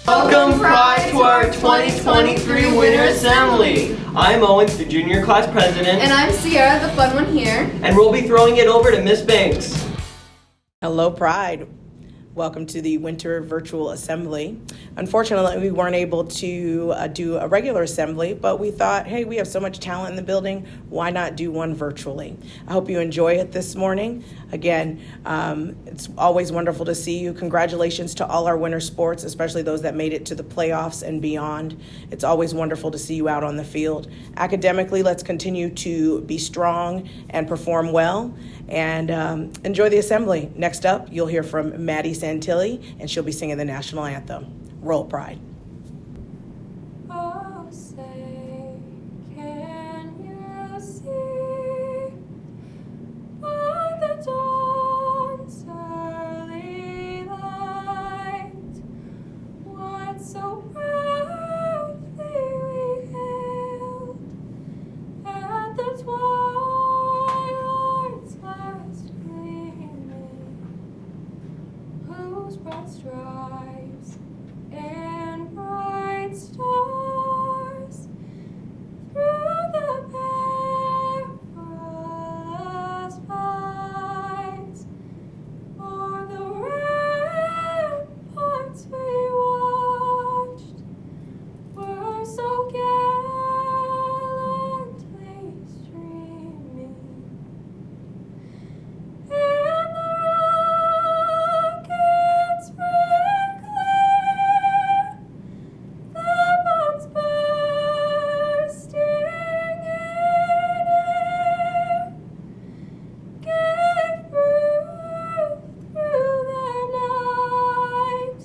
Welcome, Pride, to our 2023 Winter Assembly. I'm Owens, the junior class president. And I'm Sierra, the fun one here. And we'll be throwing it over to Miss Banks. Hello, Pride. Welcome to the Winter Virtual Assembly. Unfortunately, we weren't able to do a regular assembly, but we thought, hey, we have so much talent in the building, why not do one virtually? I hope you enjoy it this morning. Again, it's always wonderful to see you. Congratulations to all our winter sports, especially those that made it to the playoffs and beyond. It's always wonderful to see you out on the field. Academically, let's continue to be strong and perform well, and enjoy the assembly. Next up, you'll hear from Maddie Santilli, and she'll be singing the national anthem. Roll Pride. Oh, say, can you see by the dawn's early light what so proudly we hailed at the twilight's last gleaming, whose broad stripes and bright stars through the perilous fights o'er the ramparts we watched were so gallantly streaming, and the rockets ring clear, the bombs bursting in air gave proof through the night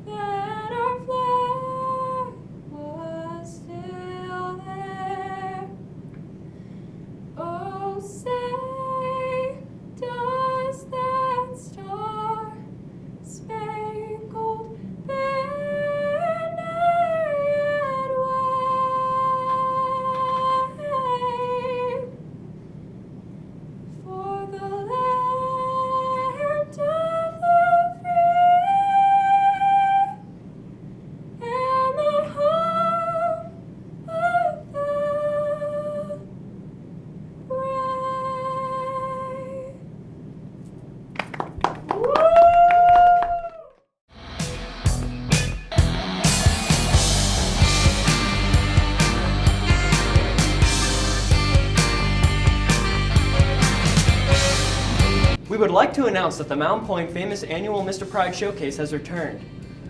that our flag was still there. Oh, say, does that star-spangled banner yet wave for the land of the free and the home of the brave? We would like to announce that the Mountain Point famous annual Mr. Pride Showcase has returned.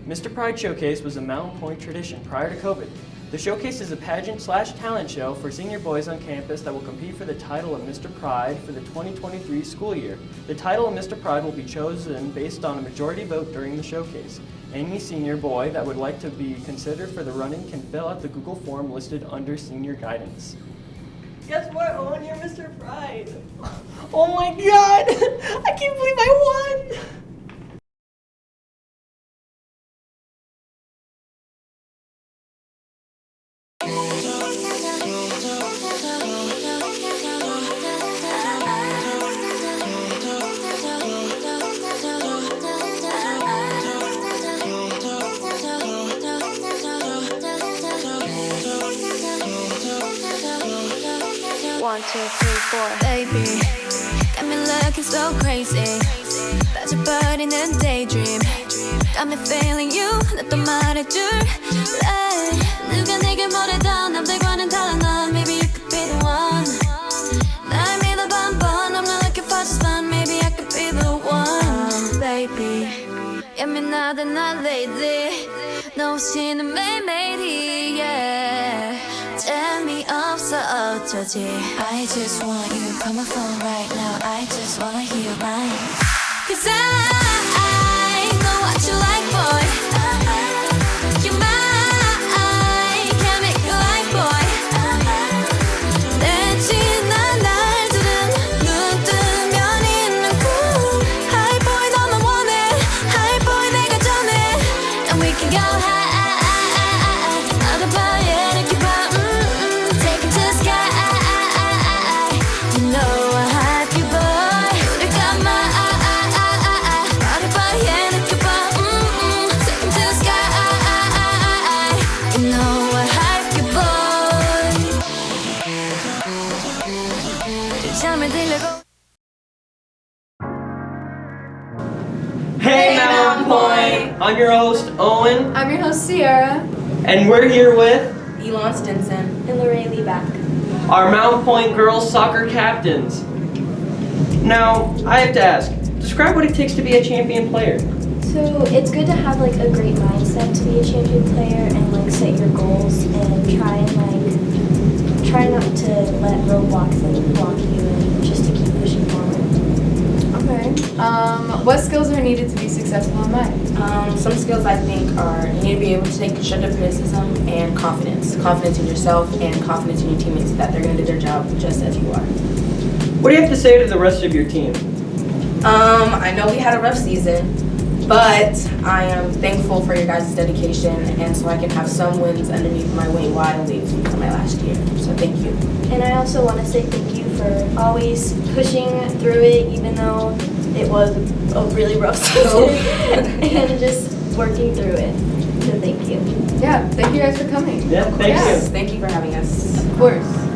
Mr. Pride Showcase was a Mountain Point tradition prior to COVID. The showcase is a pageant/talent show for senior boys on campus that will compete for the title of Mr. Pride for the 2023 school year. The title of Mr. Pride will be chosen based on a majority vote during the showcase. Any senior boy that would like to be considered for the running can fill out the Google form listed under senior guidance. Guess what, Owen? You're Mr. Pride. Oh my god! I can't believe I won! One, two, three, four. Baby, got me looking so crazy. 빠져버리는 daydream. Got me feeling you. 나 또 말해줄래? 누가 내게 뭐래도 남들과는 달라 넌. Maybe you could be the one. 날 믿어봐 한번. I'm not looking for just fun. Maybe I could be the one. Baby, 예민하다 나 lately. 너 없이는 매일매일이 yeah. 재미없어 어쩌지. I just want you. Call my phone right now. I just wanna hear mine. Cause I know what you like, boy. You're mine. Can't make you like, boy. 내 지난 날들은 눈 뜨면 있는 cool. Hi boy 너만 원해. Hi boy 내가 전해. And we can go high. 나도 봐 이렇게 봐. Take it to the sky. You know I have you, boy. 우리 감아. 나도 봐 이렇게 봐. Take it to the sky. I'm your host, Owen, I'm your host, Sierra. and we're here with Elon Stinson. And Lorraine Lee back. our Mountain Point girls soccer captains. Now, I have to ask, describe what it takes to be a champion player. So it's good to have like a great mindset to be a champion player and like set your goals and try not to let roadblocks like block you and just to keep pushing forward. Okay. What skills are needed to be successful in life? Some skills I think are you need to be able to take constructive criticism and confidence. Confidence in yourself and confidence in your teammates that they're going to do their job just as you are. What do you have to say to the rest of your team? I know we had a rough season, but I am thankful for your guys' dedication and so I can have some wins underneath my wing while I leave for my last year. So thank you. And I also want to say thank you for always pushing through it even though it was a really rough season and just working through it. So thank you. Yeah, thank you guys for coming. Yeah, thank Yes, you. thank you for having us. Of course.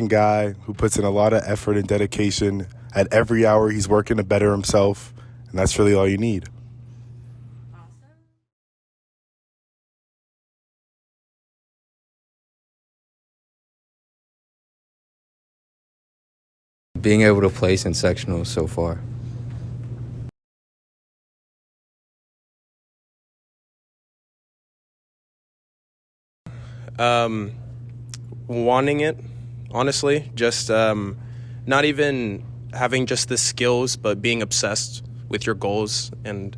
Guy who puts in a lot of effort and dedication at every hour he's working to better himself, and that's really all you need. Being able to place in sectionals so far. Wanting it, honestly, just not even having just the skills, but being obsessed with your goals and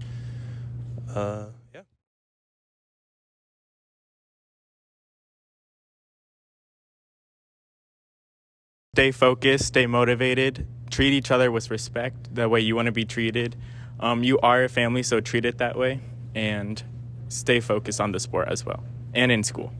yeah. Stay focused, stay motivated, treat each other with respect, the way you want to be treated. You are a family, so treat it that way, and stay focused on the sport as well, and in school.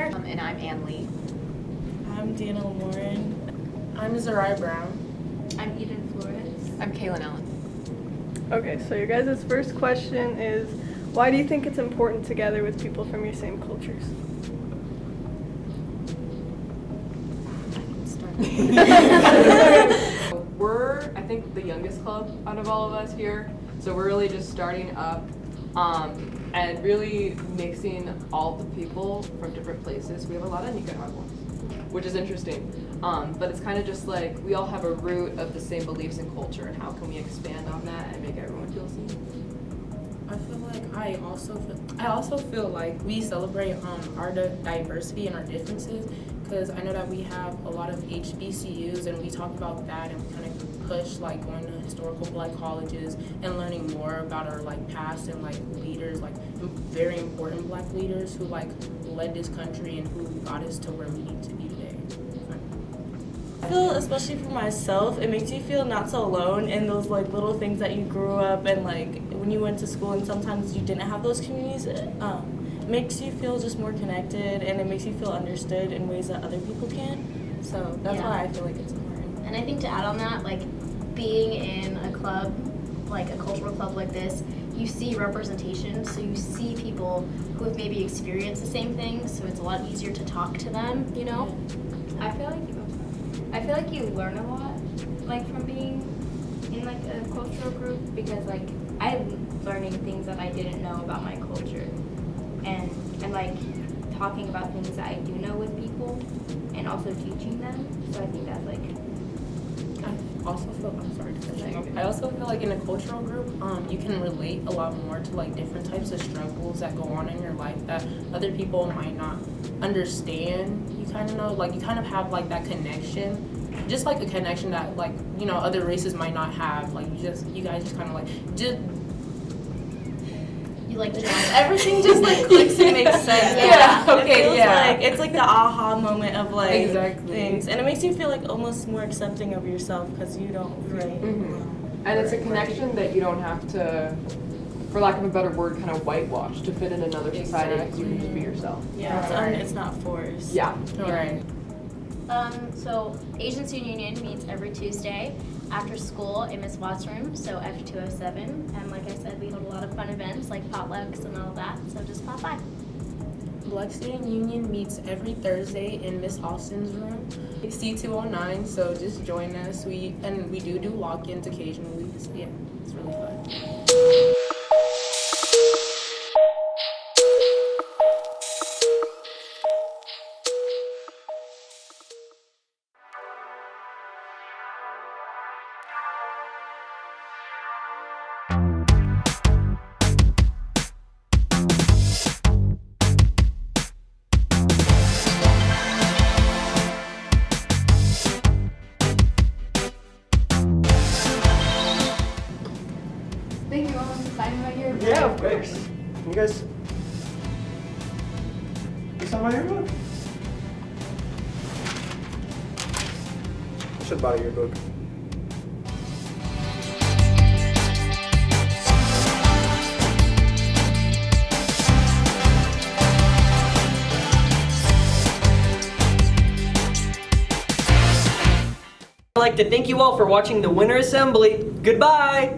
Bogart. And I'm Ann Lee. I'm Deanna Lamorin. I'm Zariah Brown. I'm Eden Flores. I'm Kaylin Allen. Okay, so your guys' first question is, why do you think it's important to gather with people from your same cultures? We're, I think, the youngest club out of all of us here, so we're really just starting up and really mixing all the people from different places. We have a lot of Nicaraguans, which is interesting, but it's kind of just like we all have a root of the same beliefs and culture, and how can we expand on that and make everyone feel seen? I feel like I also feel like we celebrate our diversity and our differences, because I know that we have a lot of HBCUs and we talk about that, and we kind of push like going to historical Black colleges and learning more about our like past and like leaders, like very important Black leaders who like led this country and who got us to where we need to be today. I feel, especially for myself, it makes you feel not so alone in those like little things that you grew up and like when you went to school and sometimes you didn't have those communities. It makes you feel just more connected, and it makes you feel understood in ways that other people can't. So that's why I feel like it's important. And I think to add on that, like being in a club, like a cultural club like this, you see representation, so you see people who have maybe experienced the same things, so it's a lot easier to talk to them, you know? I feel like you learn a lot, like from being in like a cultural group, because like I'm learning things that I didn't know about my culture, and like talking about things that I do know with people, and also teaching them. So I think that's like. I also feel like in a cultural group, you can relate a lot more to like different types of struggles that go on in your life that other people might not understand. You kind of know, like you kind of have like that connection, just like a connection that like, you know, other races might not have. Like you guys just kind of like You like to everything just like clicks and makes sense. Yeah. Okay. It feels Yeah. like it's like the aha moment of like Exactly. things, and it makes you feel like almost more accepting of yourself because you don't feel. And it's a connection that you don't have to, for lack of a better word, kind of whitewash to fit in another society, because you can just be yourself. Yeah, it's not forced. Yeah. Right. So Asian Student Union meets every Tuesday after school in Miss Watt's room, so F207. And like I said, we hold a lot of fun events like potlucks and all that, so just pop by. Black Student Union meets every Thursday in Miss Austin's room, C209, so just join us. We do lock-ins occasionally, so yeah, it's really fun. Thank you all for signing my yearbook. Yeah, of course. You guys. You saw my yearbook? I should buy your book. I'd like to thank you all for watching the Winter Assembly. Goodbye!